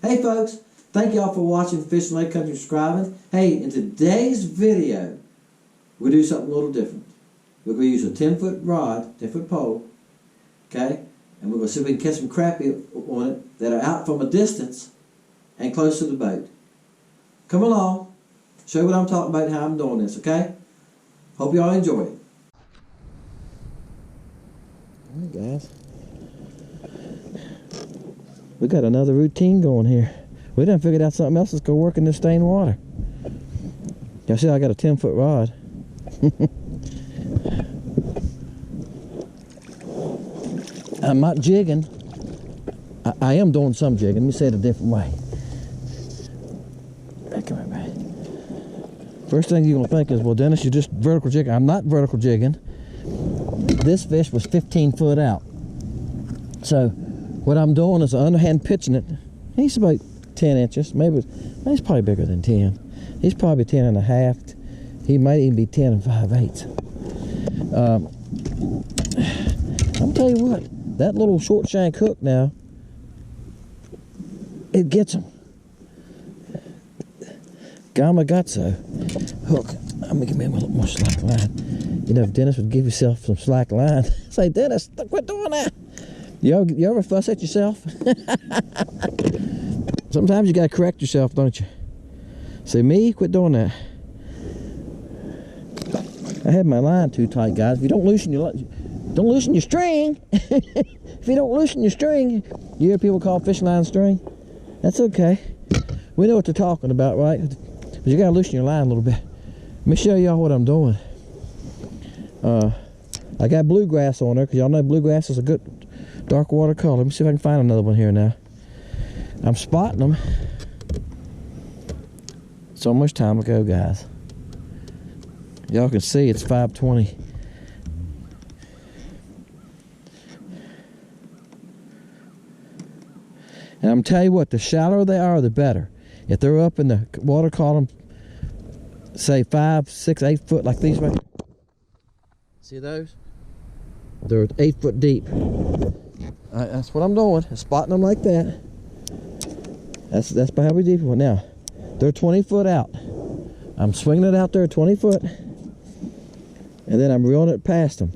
Hey folks, thank y'all for watching Fishing Lake Country, subscribing. Hey, in today's video, we'll do something a little different. We're going to use a 10-foot rod, 10-foot pole, okay? And we're going to see if we can catch some crappie on it that are out from a distance and close to the boat. Come along, show you what I'm talking about and how I'm doing this, okay? Hope y'all enjoy it. Alright guys, we got another routine going here. We done figured out something else that's going to work in this stained water. Y'all see I got a 10-foot rod. I'm not jigging. I am doing some jigging. Let me say it a different way. Come here, man. First thing you're going to think is, well, Dennis, you're just vertical jigging. I'm not vertical jigging. This fish was 15 foot out. So what I'm doing is underhand pitching it. He's about 10 inches. Maybe he's probably bigger than 10. He's probably 10 and a half. He might even be 10 and 5/8. I'm tell you what, that little short shank hook now, it gets them. Gamagazzo hook. I'm gonna give me a little more slack line. You know, if Dennis would give yourself some slack line, say, Dennis, quit doing that. You ever fuss at yourself? Sometimes you gotta correct yourself, don't you? Say, me, quit doing that. I had my line too tight, guys. If you don't loosen your string. If you don't loosen your string, you hear people call fishing line string. That's okay. We know what they're talking about, right? But you gotta loosen your line a little bit. Let me show y'all what I'm doing. I got bluegrass on there because y'all know bluegrass is a good dark water color. Let me see if I can find another one here now. I'm spotting them. So much time ago, guys. Y'all can see it's 5:20. And I'm telling you what, the shallower they are, the better. If they're up in the water column, say 5, 6, 8 foot like these right here. See those? They're 8 foot deep. That's what I'm doing, spotting them like that. That's by how we deep one. Now, they're 20 foot out. I'm swinging it out there 20 foot. And then I'm reeling it past them.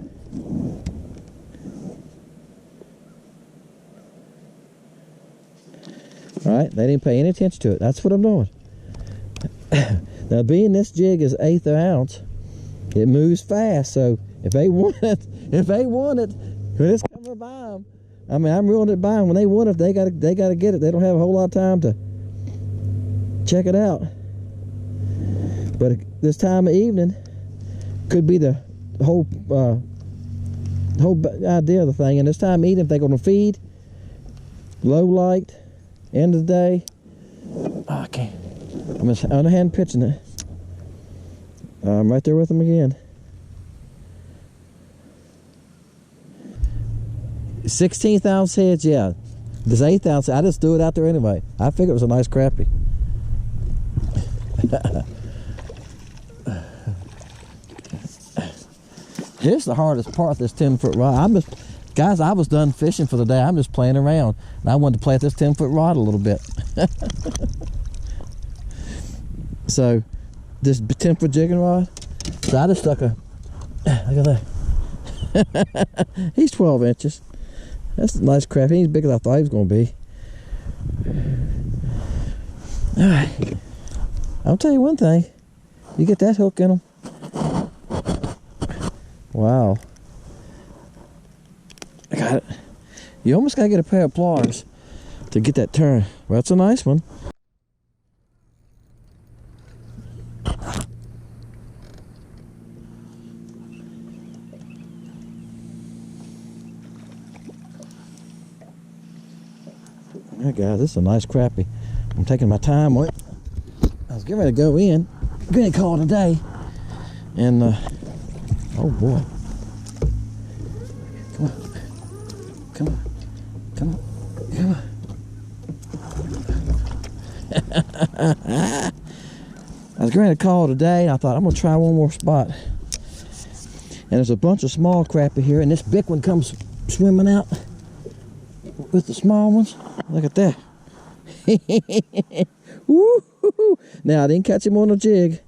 Alright, they didn't pay any attention to it. That's what I'm doing. Now, being this jig is 1/8 ounce, it moves fast. So if they want it, when it's coming by them, I mean, I'm reeling it by them. When they want it, they gotta get it. They don't have a whole lot of time to check it out. But this time of evening could be the whole idea of the thing. And this time of evening, if they're going to feed, low light, end of the day, I can't. I'm just underhand pitching it. I'm right there with them again. 16th ounce heads, yeah. This 1/8 ounce, I just threw it out there anyway. I figured it was a nice crappie. Here's the hardest part of this 10-foot rod. Guys, I was done fishing for the day. I'm just playing around. And I wanted to play with this 10-foot rod a little bit. So, this 10-foot jigging rod. So I just stuck a, look at that. He's 12 inches. That's a nice crappie. He's bigger than I thought he was going to be. Alright. I'll tell you one thing. You get that hook in them. Wow. I got it. You almost got to get a pair of pliers to get that turn. Well, that's a nice one. Alright guys, this is a nice crappie. I'm taking my time with it. I was getting ready to go in. I'm going to call it a day. And, oh boy. Come on. Come on. Come on. Come on. I was going to call it a day. I thought, I'm going to try one more spot. And there's a bunch of small crappie here. And this big one comes swimming out with the small ones. Look at that. Woo-hoo-hoo. Now I didn't catch him on a jig,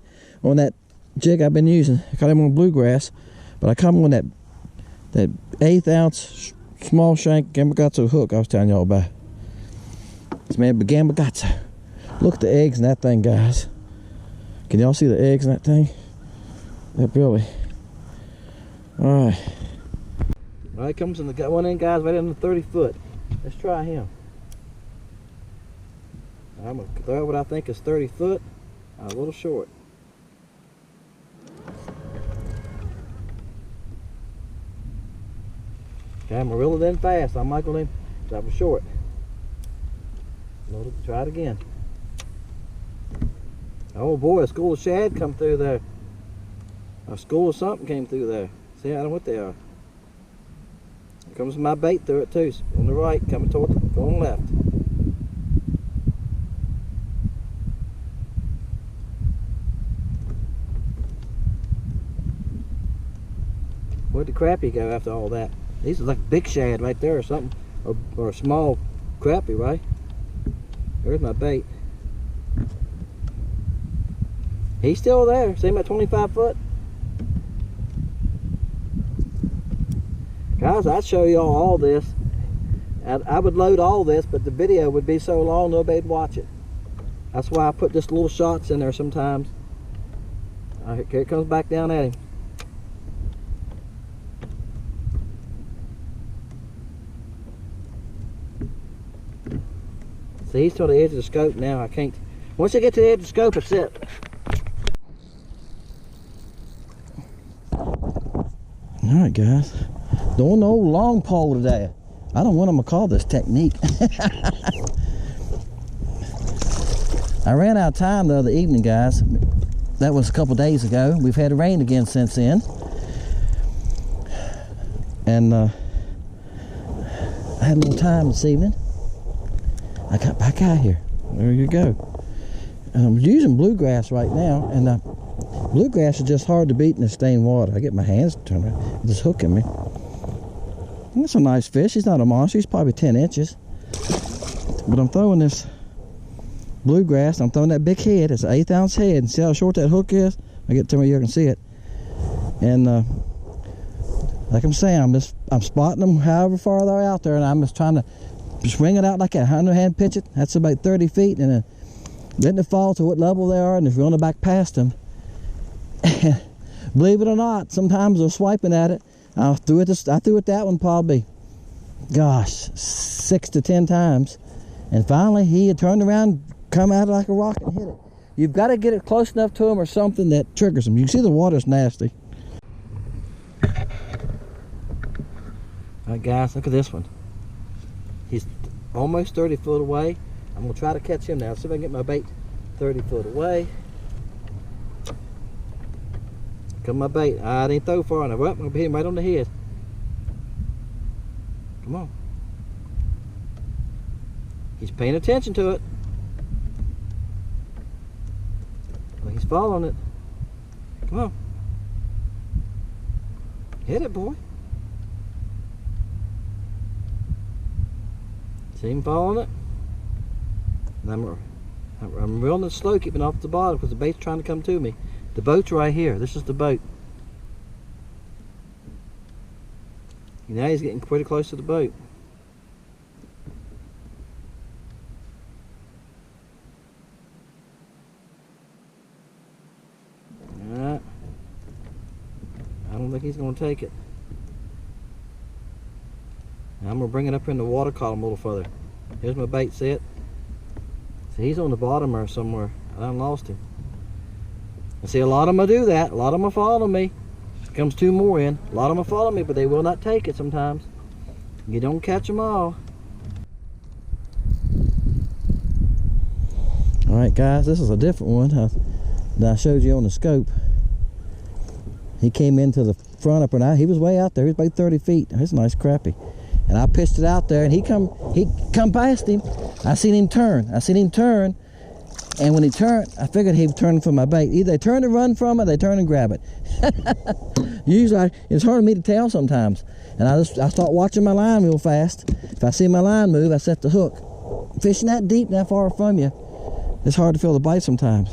on that jig I've been using. I caught him on bluegrass, but I caught him on that 1/8 ounce small shank Gambagazzo hook I was telling y'all about. This man Gambagazzo. Look at the eggs in that thing, guys. Can y'all see the eggs in that thing? That really. Alright. Alright, comes in the one end, guys, right in the 30 foot. Let's try him. I'm going to throw what I think is 30 foot. A little short. Okay, I'm going to reel it in fast. I'm Michael him. That was short. Try it again. Oh boy, a school of shad come through there. A school of something came through there. See, I don't know what they are. Here comes my bait through it too. On the right, coming toward the, going left. Where'd the crappie go after all that? These are like big shad right there or something. Or a small crappie, right? There's my bait. He's still there. See him at 25 foot? Guys, I'd show y'all all this. I would load all this, but the video would be so long nobody'd watch it. That's why I put just little shots in there sometimes. Here it comes back down at him. See, he's to the edge of the scope now. I can't. Once I get to the edge of the scope, it's it. Alright, guys. Doing the old long pole today. I don't know what I'm going to call this technique. I ran out of time the other evening, guys. That was a couple days ago. We've had rain again since then. And I had a little time this evening. I got back out here. There you go. And I'm using bluegrass right now, and bluegrass is just hard to beat in the stained water. I get my hands turned around, just hooking me. That's a nice fish. He's not a monster. He's probably 10 inches. But I'm throwing this bluegrass. I'm throwing that big head. It's an 1/8 ounce head. And see how short that hook is? I get to where you can see it. And like I'm saying, I'm spotting them however far they're out there, and I'm just trying to swing it out like that, underhand pitch it. That's about 30 feet, and then letting it fall to what level they are, and if you're on the back past them. Believe it or not, sometimes they're swiping at it. I threw it that one probably, gosh, 6 to 10 times, and finally he had turned around, come at it like a rock and hit it. You've got to get it close enough to him or something that triggers him. You can see the water's nasty. Alright guys, look at this one. He's almost 30 foot away. I'm going to try to catch him now. See if I can get my bait 30 foot away. Come my bait. I didn't throw far enough. Well, I'm going to hit him right on the head. Come on. He's paying attention to it. Well, he's following it. Come on. Hit it, boy. See him following it? And I'm reeling it slow, keeping off the bottom because the bait's trying to come to me. The boat's right here. This is the boat. Now he's getting pretty close to the boat. Alright. I don't think he's going to take it. Now I'm going to bring it up in the water column a little further. Here's my bait set. See, he's on the bottom there somewhere. I done lost him. I see a lot of them will do that. A lot of them will follow me. Comes 2 more in. A lot of them will follow me, but they will not take it sometimes. You don't catch them all. Alright guys, this is a different one that I showed you on the scope. He came into the front up and out. He was way out there. He was about 30 feet. That's a nice crappie. And I pitched it out there, and he come past him. I seen him turn. And when he turned, I figured he'd turn for my bait. Either they turn and run from it, or they turn and grab it. Usually, it's hard for me to tell sometimes. And I start watching my line real fast. If I see my line move, I set the hook. fishing that deep and that far from you, it's hard to feel the bite sometimes.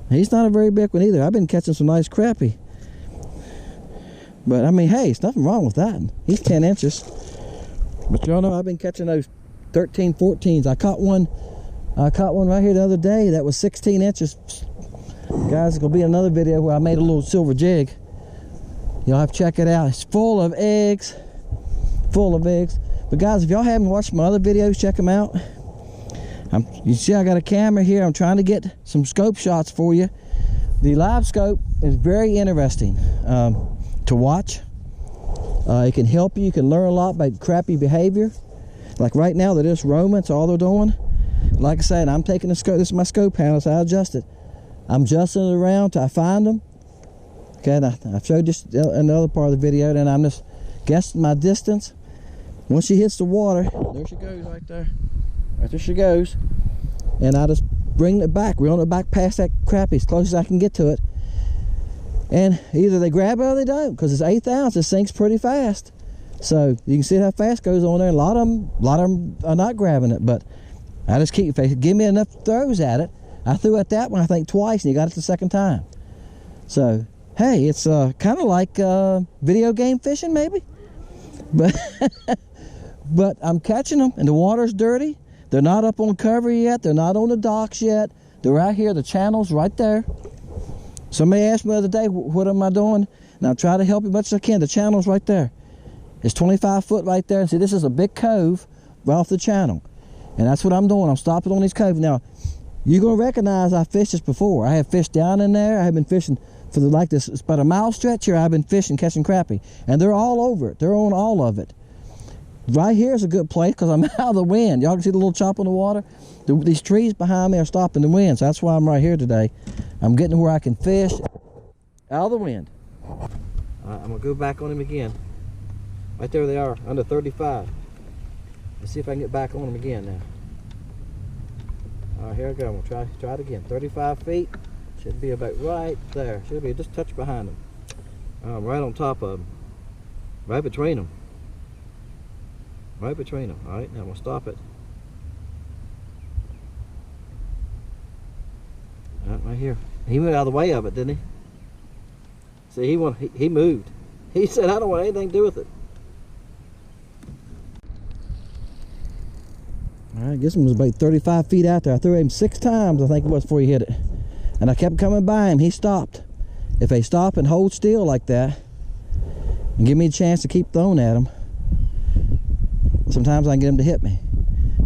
He's not a very big one either. I've been catching some nice crappie. But I mean, hey, there's nothing wrong with that. He's 10 inches. But y'all know I've been catching those 13, 14s. I caught one right here the other day that was 16 inches. Guys, it's gonna be another video where I made a little silver jig. Y'all have to check it out. It's full of eggs. Full of eggs. But guys, if y'all haven't watched my other videos, check them out. You see I got a camera here. I'm trying to get some scope shots for you. The LiveScope is very interesting to watch. It can help you. You can learn a lot about crappie behavior. Like right now, they're just roaming. That's all they're doing. Like I said, I'm taking the scope. This is my scope handle, so I adjust it. I'm adjusting it around till I find them. Okay, and I showed this in the other part of the video. Then I'm just guessing my distance. Once she hits the water, there she goes right there. Right there she goes. And I just bring it back, reel it back past that crappie as close as I can get to it. And either they grab it or they don't, because it's 1/8 ounce. It sinks pretty fast. So you can see how fast it goes on there. A lot of them are not grabbing it, but I just keep, if they give me enough throws at it. I threw at that one, I think, twice, and you got it the second time. So, hey, it's kind of like video game fishing, maybe. But, but I'm catching them, and the water's dirty. They're not up on cover yet. They're not on the docks yet. They're right here. The channel's right there. Somebody asked me the other day, what am I doing? And I'll try to help you as much as I can. The channel's right there. It's 25 foot right there. And see, this is a big cove right off the channel. And that's what I'm doing. I'm stopping on these coves. Now, you're going to recognize I fished this before. I have fished down in there. I have been fishing for like this. It's about a mile stretch here. I've been fishing, catching crappie. And they're all over it. They're on all of it. Right here is a good place because I'm out of the wind. Y'all can see the little chop on the water. These trees behind me are stopping the wind. So that's why I'm right here today. I'm getting to where I can fish out of the wind. I'm going to go back on him again. Right there they are, under 35. Let's see if I can get back on them again now. All right, here I go. I'm going to try it again. 35 feet. Should be about right there. Should be just a touch behind them. Right on top of them. Right between them. Right between them. All right, now I'm going to stop it. Right here. He moved out of the way of it, didn't he? See, he moved. He said, I don't want anything to do with it. All right, this one was about 35 feet out there. I threw him 6 times, I think it was, before he hit it. And I kept coming by him. He stopped. If they stop and hold still like that and give me a chance to keep throwing at him, sometimes I can get him to hit me.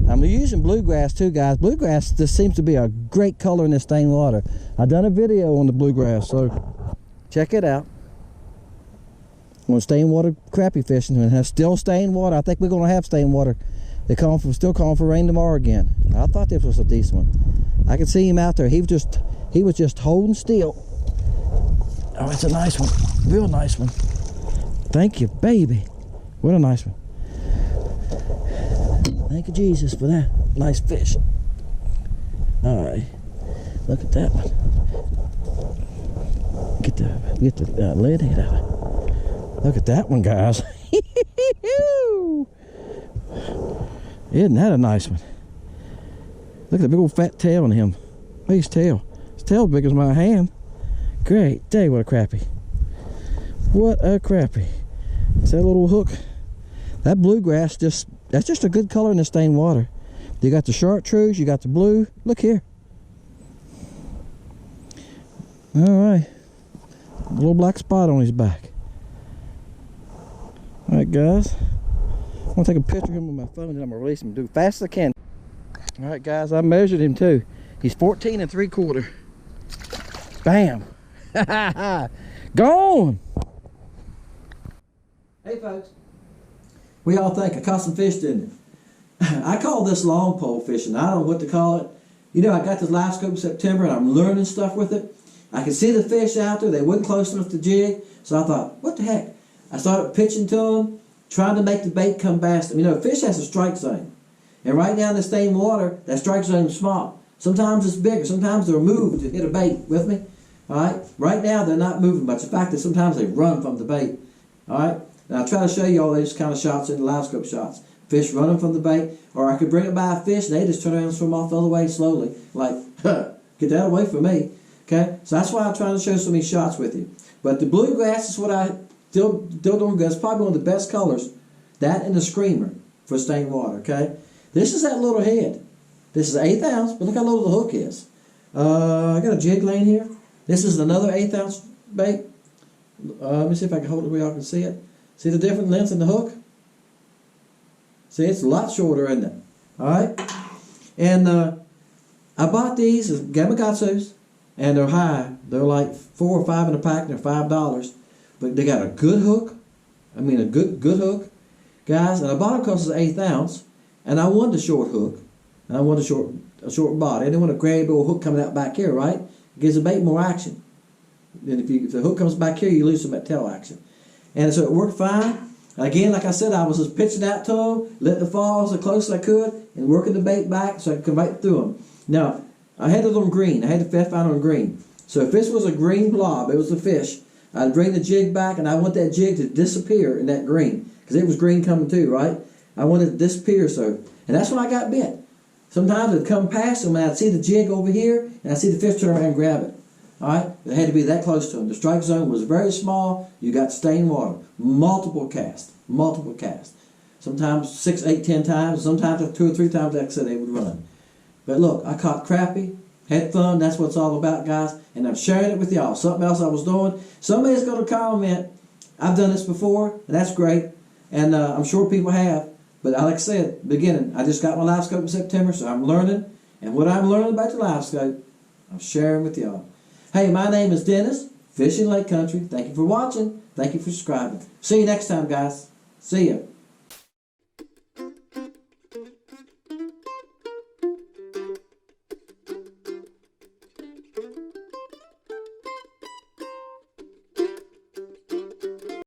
I'm using bluegrass too, guys. Bluegrass just seems to be a great color in this stained water. I've done a video on the bluegrass, so check it out. On stained water crappie fishing, and have still stained water. I think we're going to have stained water. They're still calling for rain tomorrow again. I thought this was a decent one. I could see him out there. He was just holding still. Oh, it's a nice one. Real nice one. Thank you, baby. What a nice one. Thank you, Jesus, for that nice fish. All right, look at that one. Get the lid head out of it. Look at that one, guys. Isn't that a nice one? Look at the big old fat tail on him. Look at his tail. His tail's big as my hand. Great day, what a crappie. What a crappie. It's that little hook. That bluegrass that's just a good color in the stained water. You got the chartreuse, you got the blue. Look here. All right. A little black spot on his back. All right, guys. I'm gonna take a picture of him with my phone and I'm gonna release him as fast as I can. All right, guys, I measured him too. He's 14 3/4. Bam. Gone. Hey, folks. We all think I caught some fish, didn't it? I call this long pole fishing. I don't know what to call it. You know, I got this LiveScope in September and I'm learning stuff with it. I could see the fish out there. They wasn't close enough to jig. So I thought, what the heck? I started pitching to them, trying to make the bait come past them. You know, fish has a strike zone. And right now in the stained water, that strike zone is small. Sometimes it's bigger. Sometimes they're moved to hit a bait. With me? All right? Right now, they're not moving much. In fact, sometimes they run from the bait. All right? And I'll try to show you all these kind of shots in the LiveScope shots. fish running from the bait, or I could bring it by a fish, they just turn around and swim off the other way slowly, like, get that away from me. Okay, so that's why I'm trying to show so many shots with you. But the bluegrass is what I still doing good. It's probably one of the best colors. That and the screamer for stained water. Okay, this is that little head. This is 1/8 ounce, but look how little the hook is. I got a jig laying here. This is another 1/8 ounce bait. Let me see if I can hold it where y'all can see it. See the different length in the hook? See, it's a lot shorter, isn't it? Alright? And I bought these as Gamakatsus, and they're high. They're like 4 or 5 in a pack, and they're $5. But they got a good hook. I mean, a good hook, guys. And I bought them because it's 1/8 ounce, and I wanted a short hook, and I wanted a short body. I didn't want a grabby old hook coming out back here, right? It gives the bait more action. And if the hook comes back here, you lose some of that tail action. And so it worked fine. Again, like I said, I was just pitching out to them, letting it fall as close as I could, and working the bait back so I could come right through them. Now, I had it on green. I had the fish find on green. So if this was a green blob, it was a fish, I'd bring the jig back, and I want that jig to disappear in that green. Because it was green coming too, right? I wanted it to disappear, so. And that's when I got bit. Sometimes it'd come past them, and I'd see the jig over here, and I'd see the fish turn around and grab it. Alright? It had to be that close to them. The strike zone was very small. You got stained water. Multiple casts. Multiple casts. Sometimes 6, 8, 10 times. Sometimes 2 or 3 times, like I said, they would run. But look, I caught crappie. Had fun. That's what it's all about, guys. And I'm sharing it with y'all. Something else I was doing. Somebody's going to comment, I've done this before, and that's great. And I'm sure people have. But like I said, beginning, I just got my LiveScope in September, so I'm learning. And what I'm learning about the LiveScope, I'm sharing with y'all. Hey, my name is Dennis, Fishing Lake Country. Thank you for watching. Thank you for subscribing. See you next time, guys. See ya.